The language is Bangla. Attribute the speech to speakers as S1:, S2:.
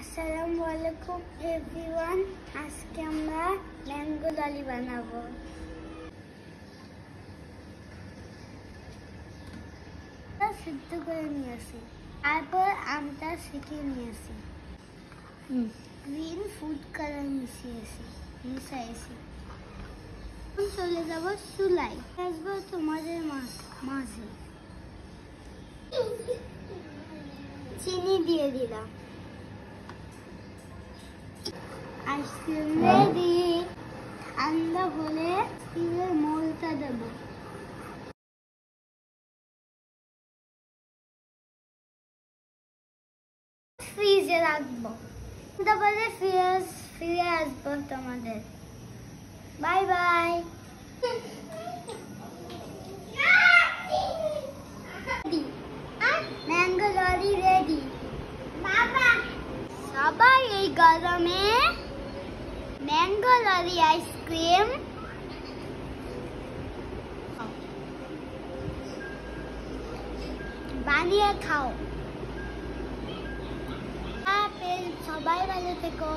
S1: আসসালামু আলাইকুম এভরিওয়ান। আজকে আমরা ম্যাঙ্গো ললি বানাবো। সিদ্ধ করে নিয়েছি, তারপর আমটা সেঁকে নিয়েছি, গ্রিন ফুড কালার মিশিয়েছি। চলে যাব চুলাই, আসবো তোমাদের মাঝে। চিনি দিয়ে দিলাম, আইসক্রিম রেডি। ঠান্ডা হলে স্টিলের মোলটা দেব। ফ্রিজে রাখবো, তারপরে ফিরে আসবো তোমাদের। Bye bye. ম্যাঙ্গো ললি রেডি। সবাই এই গরমে ম্যাঙ্গো ললি আইসক্রিম বানিয়ে খাও। সবাই ভালো থেকো।